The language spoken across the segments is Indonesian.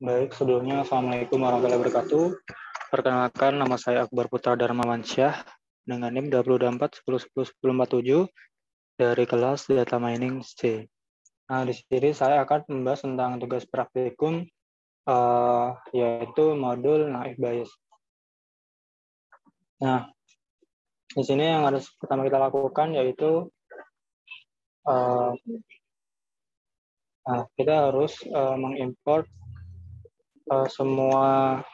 Baik, sebelumnya Assalamualaikum warahmatullahi wabarakatuh. Perkenalkan, nama saya Akbar Putra Darmawansyah dengan NIM 2410101047 dari kelas Data Mining C. Nah, di sini saya akan membahas tentang tugas praktikum yaitu modul naif bayes. Nah, di sini yang harus pertama kita lakukan yaitu kita harus mengimport semua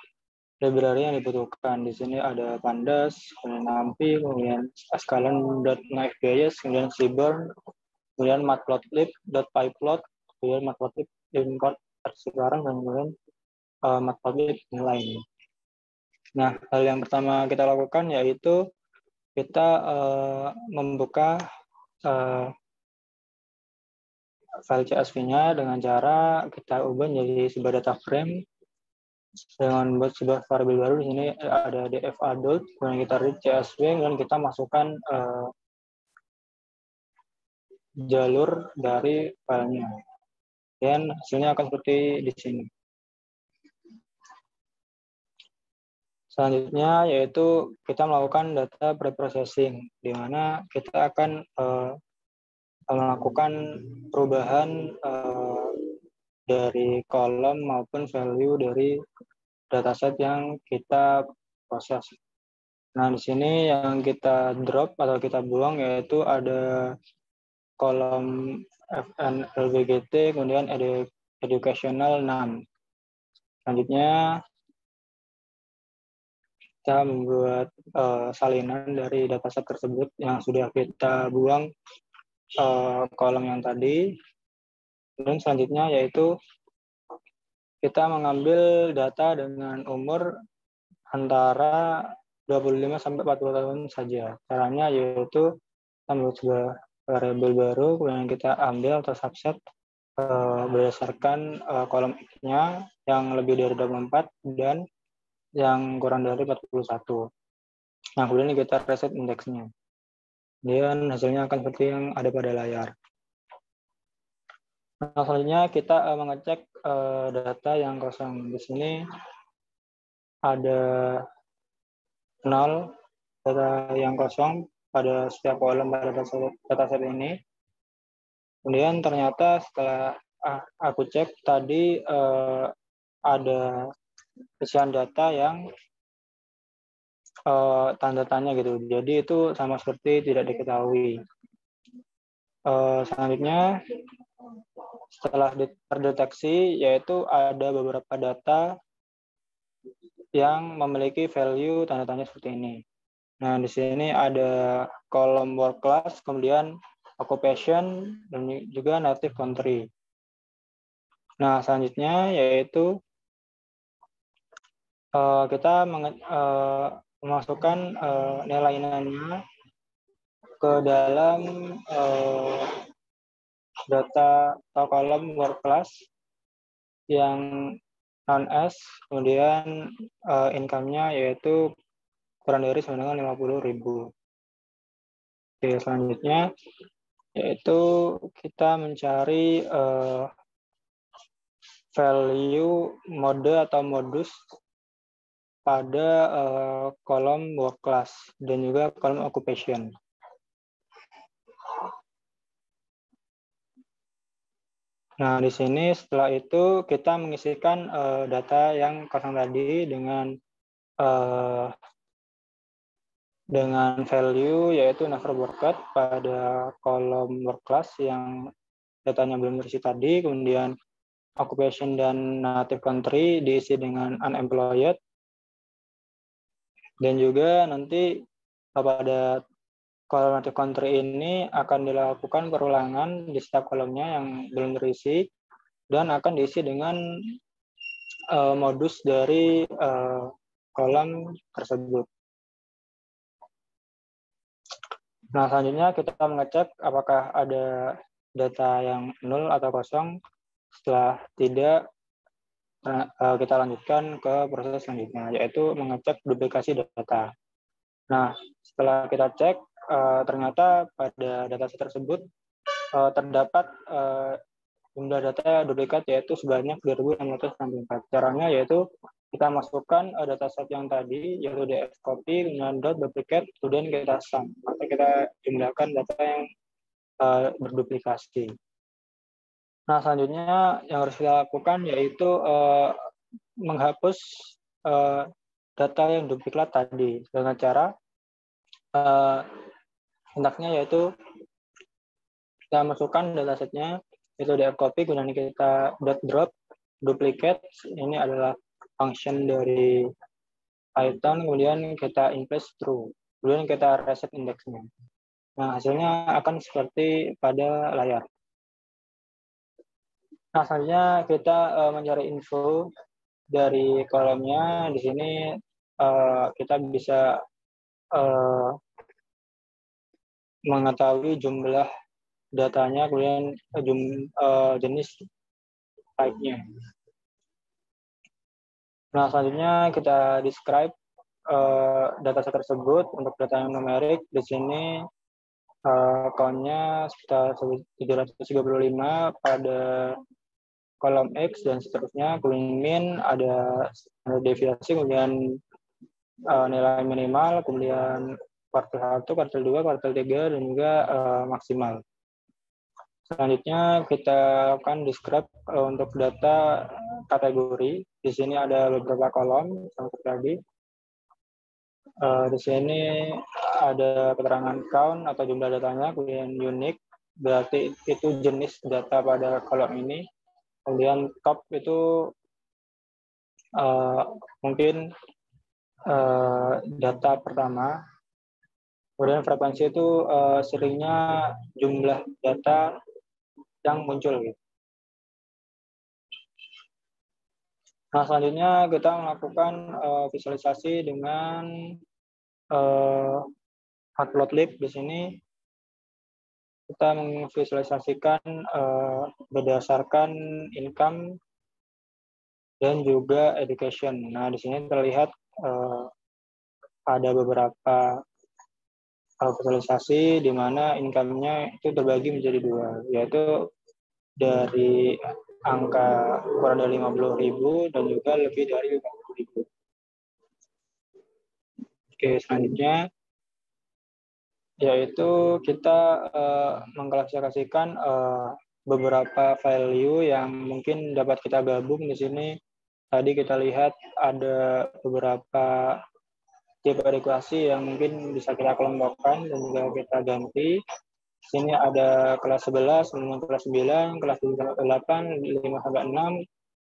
library yang dibutuhkan. Di sini ada Pandas, kemudian NumPy, kemudian sklearn.naifbayes, kemudian Seaborn, kemudian matplotlib, .pyplot, kemudian matplotlib import sekarang, dan kemudian matplotlib yang lain. Nah, hal yang pertama kita lakukan yaitu kita membuka file CSV-nya dengan cara kita ubah menjadi sebuah data frame dengan membuat sebuah variabel baru. Di sini ada dfa dot, kemudian kita read CSV dan kita masukkan jalur dari filenya, dan hasilnya akan seperti di sini. Selanjutnya yaitu kita melakukan data preprocessing, di mana kita akan melakukan perubahan dari kolom maupun value dari dataset yang kita proses. Nah, di sini yang kita drop atau kita buang yaitu ada kolom FNLBGT, kemudian educational 6. Selanjutnya kita membuat salinan dari dataset tersebut yang sudah kita buang kolom yang tadi. Dan selanjutnya yaitu kita mengambil data dengan umur antara 25 sampai 40 tahun saja. Caranya yaitu kita membuat sebuah variabel baru, kemudian kita ambil atau subset berdasarkan kolom X-nya yang lebih dari 24 dan yang kurang dari 41. Nah, kemudian kita reset indeksnya. Dan hasilnya akan seperti yang ada pada layar. Nah, selanjutnya kita mengecek data yang kosong. Di sini ada 0 data yang kosong pada setiap kolom pada dataset ini. Kemudian ternyata setelah aku cek tadi ada isian data yang tanda tanya gitu. Jadi itu sama seperti tidak diketahui. Selanjutnya setelah terdeteksi yaitu ada beberapa data yang memiliki value tanda tanya seperti ini. Nah, di sini ada kolom work class, kemudian occupation, dan juga native country. Nah, selanjutnya yaitu kita memasukkan nilai-nilainya ke dalam data atau kolom work class yang non-S, kemudian income-nya yaitu kurang dari sama dengan 50.000. Oke, selanjutnya yaitu kita mencari value mode atau modus pada kolom work class dan juga kolom occupation. Nah, di sini setelah itu kita mengisikan data yang kosong tadi dengan value yaitu never worked pada kolom work class yang datanya belum terisi tadi, kemudian occupation dan native country diisi dengan unemployed, dan juga nanti pada kolom native country ini akan dilakukan perulangan di setiap kolomnya yang belum terisi dan akan diisi dengan modus dari kolom tersebut. Nah, selanjutnya kita mengecek apakah ada data yang nol atau kosong. Setelah tidak, kita lanjutkan ke proses selanjutnya, yaitu mengecek duplikasi data. Nah, setelah kita cek, ternyata pada dataset tersebut terdapat jumlah data duplikat yaitu sebanyak 2.664. Caranya yaitu kita masukkan dataset yang tadi, yaitu df copy dengan dot duplicate, kemudian kita sum, atau kita jumlahkan data yang berduplikasi. Nah, selanjutnya yang harus kita lakukan yaitu menghapus data yang duplikat tadi dengan cara sintaksnya yaitu kita masukkan datasetnya itu df copy, kemudian kita drop duplicate, ini adalah function dari Python, kemudian kita input true, kemudian kita reset indeksnya. Nah, hasilnya akan seperti pada layar. Nah, selanjutnya kita mencari info dari kolomnya. Di sini kita bisa mengetahui jumlah datanya, kemudian jenis type-nya. Nah, selanjutnya kita describe dataset tersebut untuk data yang numerik. Di sini count-nya sekitar 735 pada kolom X dan seterusnya, kemudian min ada deviasi, kemudian nilai minimal, kemudian kuartil 1, kuartil 2, kuartil 3, dan juga maksimal. Selanjutnya kita akan describe untuk data kategori. Di sini ada beberapa kolom seperti tadi. Di sini ada keterangan count atau jumlah datanya, kemudian unique, berarti itu jenis data pada kolom ini. Kemudian top itu mungkin data pertama. Kemudian frekuensi itu seringnya jumlah data yang muncul. Gitu. Nah, selanjutnya kita melakukan visualisasi dengan matplotlib. Di sini kita memvisualisasikan berdasarkan income dan juga education. Nah, di sini terlihat ada beberapa visualisasi di mana income-nya itu terbagi menjadi dua, yaitu dari angka kurang dari 50.000 dan juga lebih dari 50.000. Oke, selanjutnya yaitu kita mengklasifikasikan beberapa value yang mungkin dapat kita gabung. Di sini tadi kita lihat ada beberapa tipe ekuasi yang mungkin bisa kita kelompokkan dan juga kita ganti. Di sini ada kelas 11, kemudian kelas 9, kelas 8, 5 sampai 6,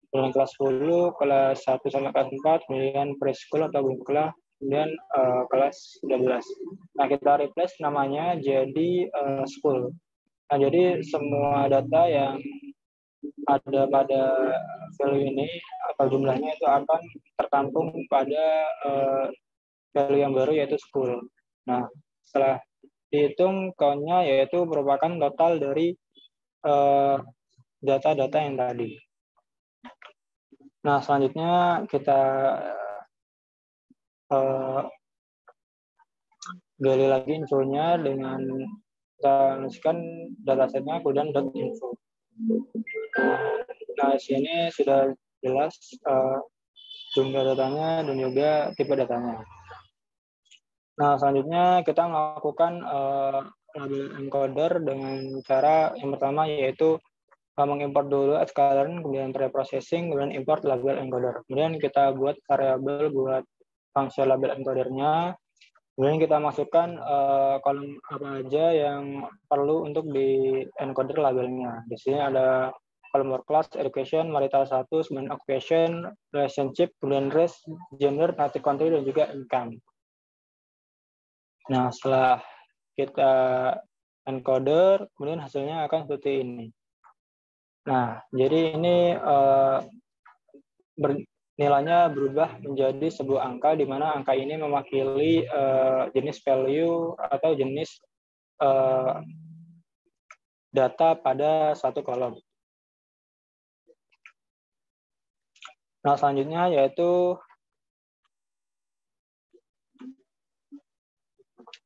kemudian kelas 10, kelas 1 sampai kelas 4, kemudian preschool atau sekolah, kemudian kelas 12. Nah, kita replace namanya jadi school. Nah, jadi semua data yang ada pada value ini atau jumlahnya itu akan tertampung pada value yang baru yaitu school. Nah, setelah dihitung count-nya yaitu merupakan total dari data-data yang tadi. Nah, selanjutnya kita gali lagi infonya dengan kita menuliskan datasetnya kemudian .info. Nah, di sini sudah jelas jumlah datanya dan juga tipe datanya. Nah, selanjutnya kita melakukan label encoder dengan cara yang pertama yaitu mengimport dulu sklearn, kemudian preprocessing, kemudian import label encoder. Kemudian kita buat variabel buat fungsi label encodernya. Kemudian kita masukkan kolom apa aja yang perlu untuk di encoder labelnya. Di sini ada kolom word class, education, marital status, kemudian occupation, relationship, kemudian race, gender, native country, dan juga income. Nah, setelah kita encoder, kemudian hasilnya akan seperti ini. Nah, jadi ini nilainya berubah menjadi sebuah angka di mana angka ini mewakili jenis value atau jenis data pada satu kolom. Nah, selanjutnya yaitu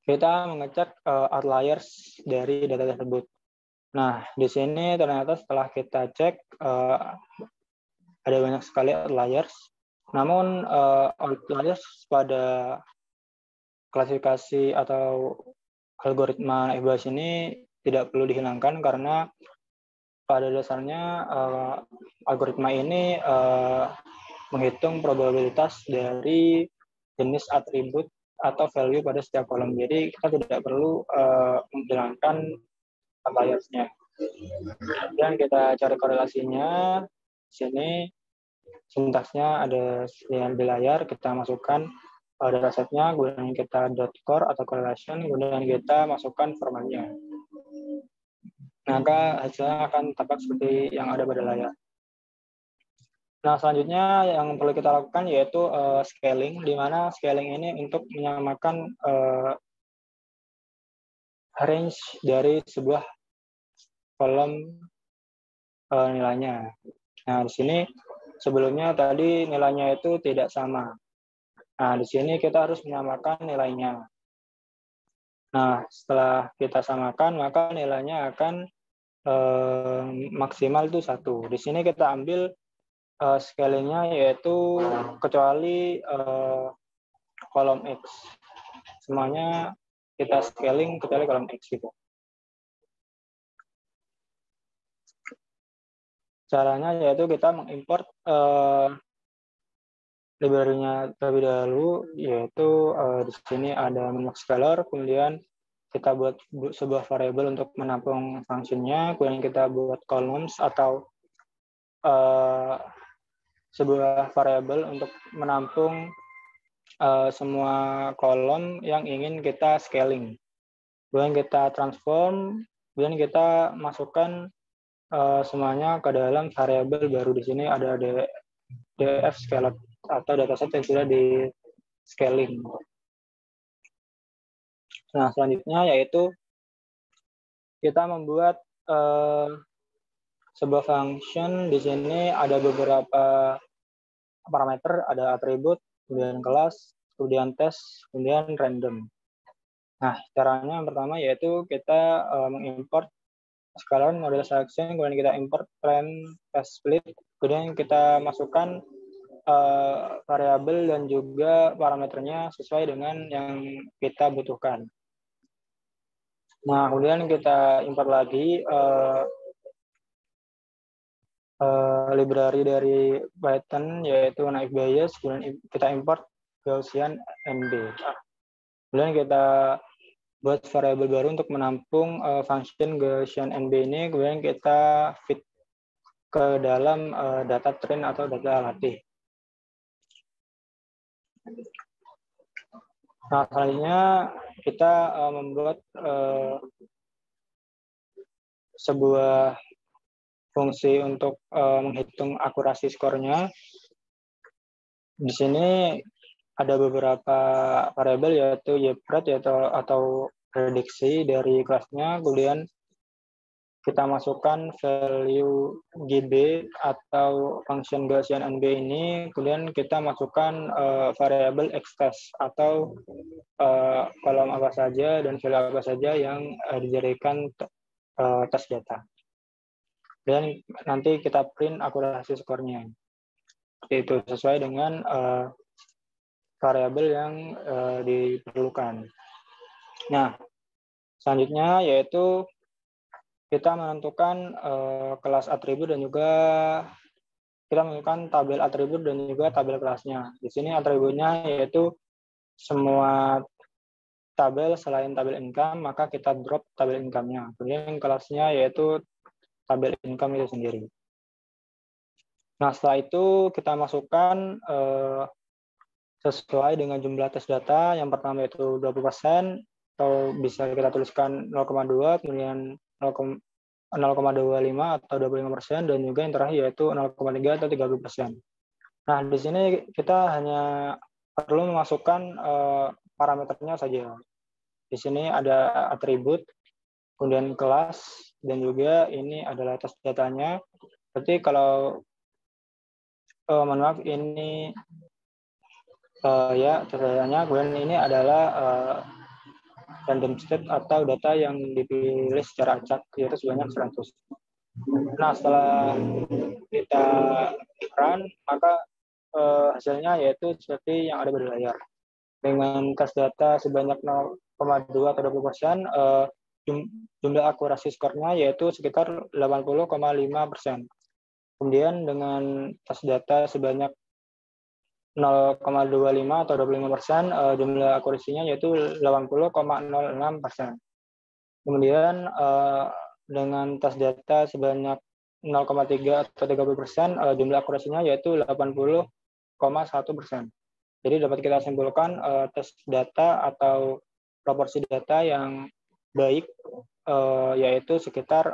kita mengecek outliers dari data tersebut. Nah, di sini ternyata setelah kita cek ada banyak sekali outliers. Namun outliers pada klasifikasi atau algoritma naik bias ini tidak perlu dihilangkan karena pada dasarnya algoritma ini menghitung probabilitas dari jenis atribut atau value pada setiap kolom. Jadi kita tidak perlu menghilangkan outliers-nya. Dan kita cari korelasinya. Di sini sintaksnya ada di layar, kita masukkan datasetnya, kemudian kita .core atau correlation, kemudian kita masukkan formatnya. Maka hasilnya akan tampak seperti yang ada pada layar. Nah, selanjutnya yang perlu kita lakukan yaitu scaling, di mana scaling ini untuk menyamakan range dari sebuah kolom nilainya. Nah, di sini sebelumnya tadi nilainya itu tidak sama. Nah, di sini kita harus menyamakan nilainya. Nah, setelah kita samakan, maka nilainya akan maksimal itu 1. Di sini kita ambil scalingnya yaitu kecuali kolom X. Semuanya kita scaling kecuali kolom X gitu. Caranya yaitu kita mengimport library-nya terlebih dahulu, yaitu di sini ada min-max scalar, kemudian kita buat sebuah variabel untuk menampung fungsinya, kemudian kita buat columns atau sebuah variabel untuk menampung semua kolom yang ingin kita scaling. Kemudian kita transform, kemudian kita masukkan semuanya ke dalam variabel baru. Di sini ada df scalar atau dataset yang sudah di scaling. Nah, selanjutnya yaitu kita membuat sebuah function. Di sini ada beberapa parameter, ada atribut, kemudian kelas, kemudian tes, kemudian random. Nah, caranya yang pertama yaitu kita mengimport scalar model selection, kemudian kita import plan test split, kemudian kita masukkan variabel dan juga parameternya sesuai dengan yang kita butuhkan. Nah, kemudian kita import lagi library dari Python yaitu naik bias, kemudian kita import Gaussian NB. Kemudian kita buat variabel baru untuk menampung function Gaussian NB ini, kemudian kita fit ke dalam data train atau data latih. Nah, selanjutnya kita membuat sebuah fungsi untuk menghitung akurasi skornya. Di sini ada beberapa variabel yaitu ypred atau prediksi dari kelasnya, kemudian kita masukkan value GB atau function Gaussian NB ini, kemudian kita masukkan variabel xTest atau kolom apa saja dan value apa saja yang dijadikan tes data. Dan nanti kita print akurasi skornya. Itu sesuai dengan variabel yang diperlukan. Nah, selanjutnya yaitu kita menentukan kelas atribut dan juga kita menentukan tabel atribut dan juga tabel kelasnya. Di sini atributnya yaitu semua tabel selain tabel income, maka kita drop tabel income-nya. Kemudian kelasnya yaitu tabel income itu sendiri. Nah, setelah itu kita masukkan sesuai dengan jumlah tes data. Yang pertama itu 20%, atau bisa kita tuliskan 0,2, kemudian 0,25 atau 25%, dan juga yang terakhir yaitu 0,3 atau 30%. Nah, di sini kita hanya perlu memasukkan parameternya saja. Di sini ada atribut, kemudian kelas, dan juga ini adalah tes datanya. Berarti kalau mohon maaf, ini ya tes datanya, kemudian ini adalah random state atau data yang dipilih secara acak, yaitu sebanyak 100. Nah, setelah kita run, maka hasilnya yaitu seperti yang ada di layar. Dengan tes data sebanyak 0,2 atau 20%, jumlah akurasi skornya yaitu sekitar 80,5%. Kemudian dengan tes data sebanyak 0,25 atau 25%, jumlah akurasinya yaitu 80,06%. Kemudian dengan tes data sebanyak 0,3 atau 30%, jumlah akurasinya yaitu 80,1%. Jadi dapat kita simpulkan tes data atau proporsi data yang baik yaitu sekitar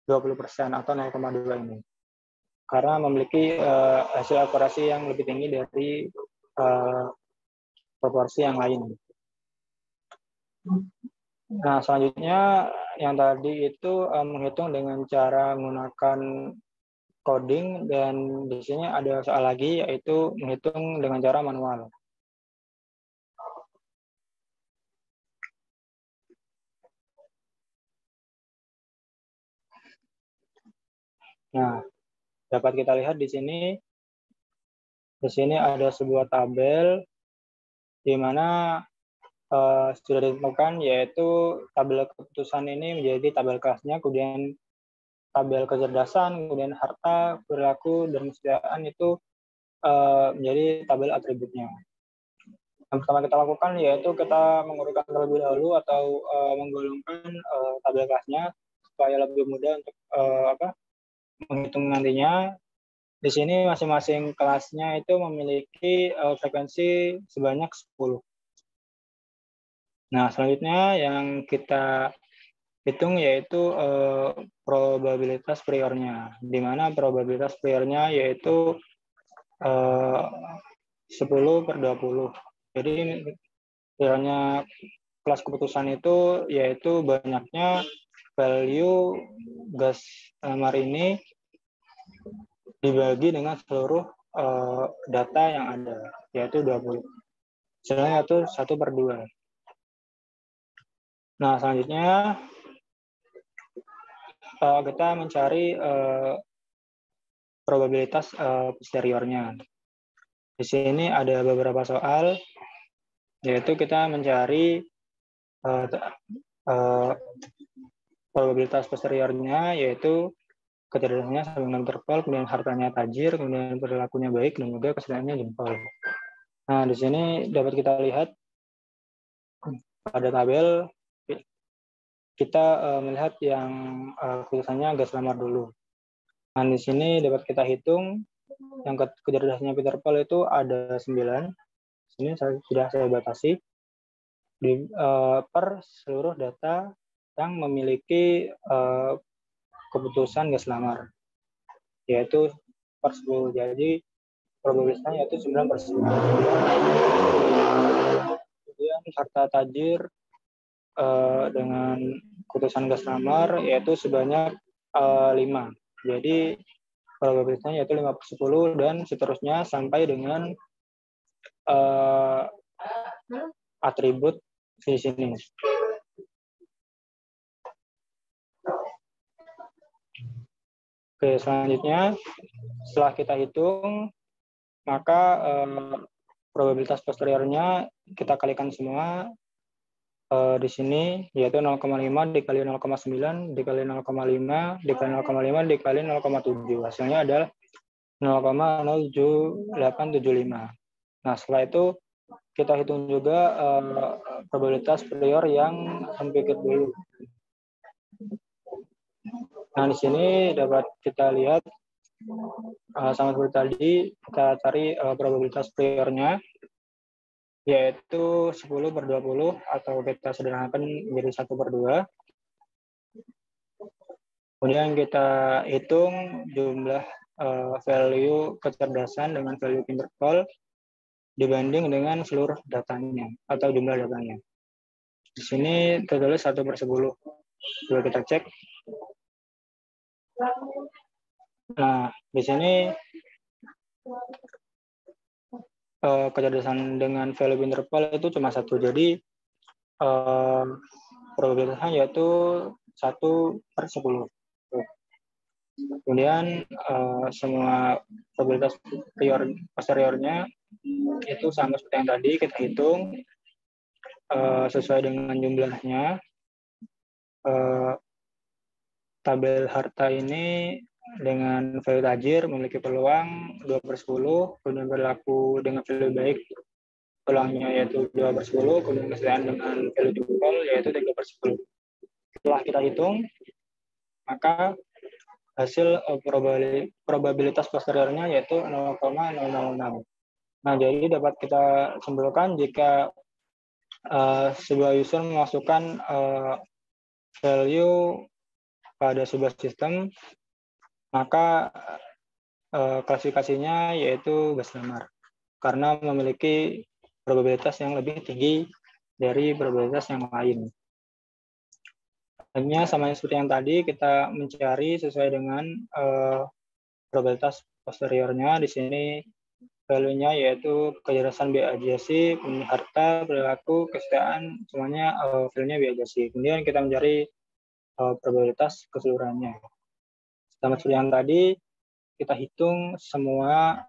20% atau 0,2 ini. Karena memiliki hasil akurasi yang lebih tinggi dari proporsi yang lain. Nah, selanjutnya yang tadi itu menghitung dengan cara menggunakan coding, dan di sini ada soal lagi yaitu menghitung dengan cara manual. Nah, dapat kita lihat di sini ada sebuah tabel di mana sudah ditemukan yaitu tabel keputusan ini menjadi tabel kelasnya, kemudian tabel kecerdasan, kemudian harta, perilaku, dan kesejahteraan itu menjadi tabel atributnya. Yang pertama kita lakukan yaitu kita mengurutkan terlebih dahulu atau menggolongkan tabel kelasnya supaya lebih mudah untuk menghitung nantinya. Di sini masing-masing kelasnya itu memiliki frekuensi sebanyak 10. Nah, selanjutnya yang kita hitung yaitu probabilitas priornya, di mana probabilitas priornya yaitu 10/20. Jadi priornya kelas keputusan itu yaitu banyaknya value gas lamar ini dibagi dengan seluruh data yang ada, yaitu 20. Sebenarnya itu 1/2. Nah, selanjutnya kita mencari probabilitas posteriornya. Di sini ada beberapa soal, yaitu kita mencari probabilitas posteriornya, yaitu kecerdasannya sambil interval, kemudian hartanya tajir, kemudian perilakunya baik, dan juga kesedarannya jempol. Nah, di sini dapat kita lihat pada tabel kita melihat yang tulisannya gas lamar dulu. Nah, di sini dapat kita hitung yang kecerdasannya Peter Paul itu ada 9. Sini sudah saya batasi per seluruh data yang memiliki keputusan gas lamar, yaitu per 10. Jadi probabilitasnya yaitu 9/10. Kemudian harta tajir dengan keputusan gas lamar yaitu sebanyak 5. Jadi probabilitasnya yaitu 5/10 dan seterusnya sampai dengan atribut di sini. Oke, selanjutnya setelah kita hitung, maka probabilitas posteriornya kita kalikan semua di sini, yaitu 0,5 dikali 0,9 dikali 0,5 dikali 0,5 dikali 0,7. Hasilnya adalah 0,07875. Nah, setelah itu kita hitung juga probabilitas prior yang unpicked dulu. Nah, di sini dapat kita lihat sama seperti tadi, kita cari probabilitas priornya yaitu 10/20 atau kita sederhanakan menjadi 1/2. Kemudian kita hitung jumlah value kecerdasan dengan value interval dibanding dengan seluruh datanya atau jumlah datanya. Di sini tertulis 1/10. Coba kita cek. Nah, di sini kecerdasan dengan value interval itu cuma 1. Jadi probabilitasnya yaitu 1/10. Kemudian semua probabilitas posteriornya itu sama seperti yang tadi, kita hitung sesuai dengan jumlahnya. Tabel harta ini dengan value tajir memiliki peluang 2/10, kemudian berlaku dengan value baik peluangnya yaitu 2/10, kemudian kesediaan dengan value jempol yaitu 3/10. Setelah kita hitung, maka hasil probabilitas posteriornya yaitu 0,006. Nah, jadi dapat kita simpulkan jika sebuah user memasukkan value pada sebuah sistem, maka klasifikasinya yaitu gas lamar, karena memiliki probabilitas yang lebih tinggi dari probabilitas yang lain. Hanya sama seperti yang tadi, kita mencari sesuai dengan probabilitas posteriornya. Di sini value-nya yaitu kecerdasan biajasi, kemudian harta, perilaku, kesetiaan, semuanya value-nya biajasi. Kemudian kita mencari probabilitas keseluruhannya. Sama seperti yang tadi, kita hitung semua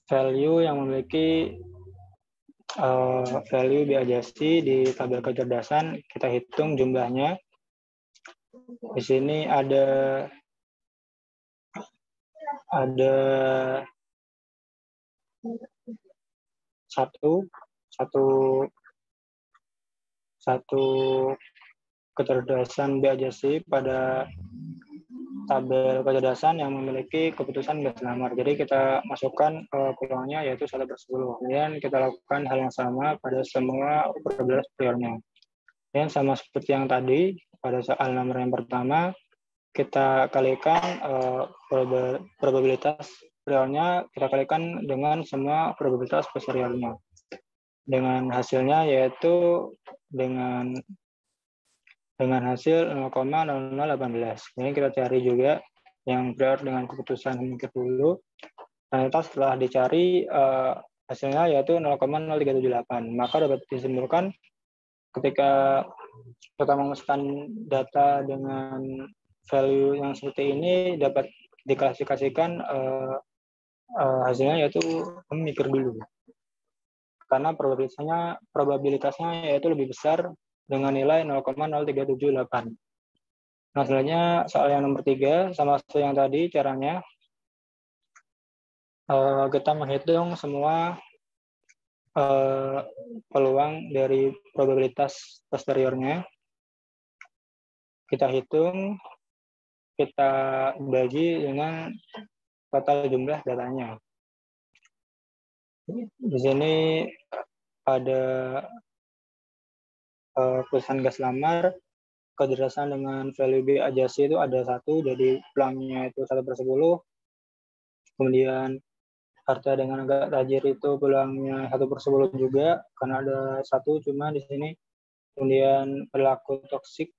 value yang memiliki value biajasi di tabel kecerdasan, kita hitung jumlahnya. Di sini ada satu kecerdasan biajasi pada tabel kecerdasan yang memiliki keputusan gas lamar. Jadi kita masukkan peluangnya yaitu 1/10. Kemudian kita lakukan hal yang sama pada semua probabilitas priornya. Dan sama seperti yang tadi, pada soal nomor yang pertama, kita kalikan probabilitas priornya, kita kalikan dengan semua probabilitas posteriornya. Dengan hasilnya yaitu dengan hasil 0,0018. Ini kita cari juga yang prior dengan keputusan mikir dulu. Ternyata setelah dicari hasilnya yaitu 0,0378. Maka dapat disimpulkan ketika kita memasukkan data dengan value yang seperti ini dapat diklasifikasikan hasilnya yaitu mikir dulu. Karena probabilitasnya yaitu lebih besar dengan nilai 0,0378. Nah, selanjutnya soal yang nomor 3, sama seperti yang tadi caranya, kita menghitung semua peluang dari probabilitas posteriornya. Kita hitung, kita bagi dengan total jumlah datanya. Di sini ada perusahaan gas lamar, kecerdasan dengan value biajasi itu ada 1, jadi peluangnya itu 1/10. Kemudian harta dengan agak tajir itu peluangnya 1/10 juga, karena ada 1 cuma di sini. Kemudian perilaku toksik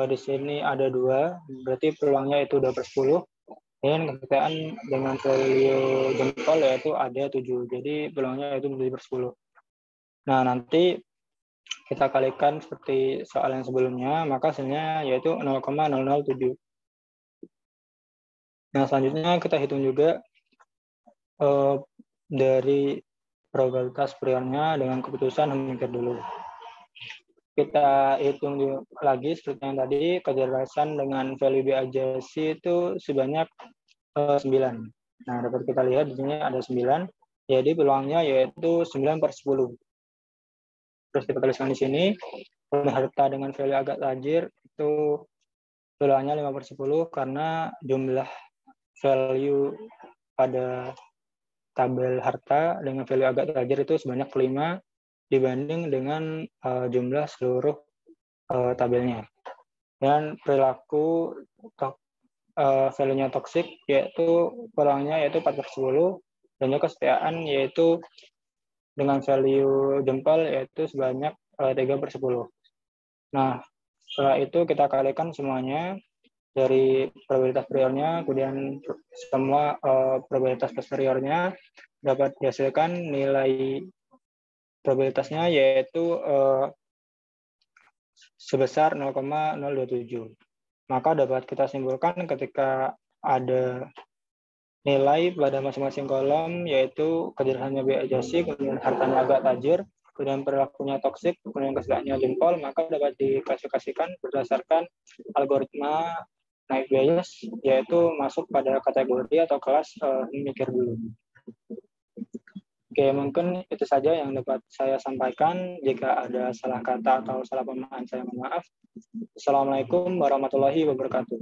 di sini ada 2, berarti peluangnya itu 2/10. Dan kesetiaan dengan value jempol yaitu ada 7, jadi peluangnya itu 7/10. Nah, nanti kita kalikan seperti soal yang sebelumnya, maka hasilnya yaitu 0,007. Nah, selanjutnya kita hitung juga dari probabilitas priornya dengan keputusan mikir dulu. Kita hitung lagi seperti yang tadi, kecerdasan dengan value biajasi itu sebanyak 9. Nah, dapat kita lihat di sini ada 9, jadi peluangnya yaitu 9/10. Terus kita tuliskan di sini, harta dengan value agak tajir itu peluangnya 5/10 karena jumlah value pada tabel harta dengan value agak tajir itu sebanyak 5 dibanding dengan jumlah seluruh tabelnya. Dan perilaku value-nya toksik yaitu peluangnya yaitu 4/10, dan juga kesetiaan yaitu dengan value jempol yaitu sebanyak 3/10. Nah, setelah itu kita kalikan semuanya dari probabilitas priornya, kemudian semua probabilitas posteriornya, dapat dihasilkan nilai probabilitasnya yaitu sebesar 0,027. Maka dapat kita simpulkan ketika ada nilai pada masing-masing kolom, yaitu kejerahannya B ajasi, kemudian hartanya agak tajir, kemudian perilakunya toksik, kemudian kesudahannya jempol, maka dapat diklasifikasikan berdasarkan algoritma naik bias, yaitu masuk pada kategori atau kelas mikir dulu. Oke, mungkin itu saja yang dapat saya sampaikan. Jika ada salah kata atau salah pemahaman, saya mohon maaf. Assalamualaikum warahmatullahi wabarakatuh.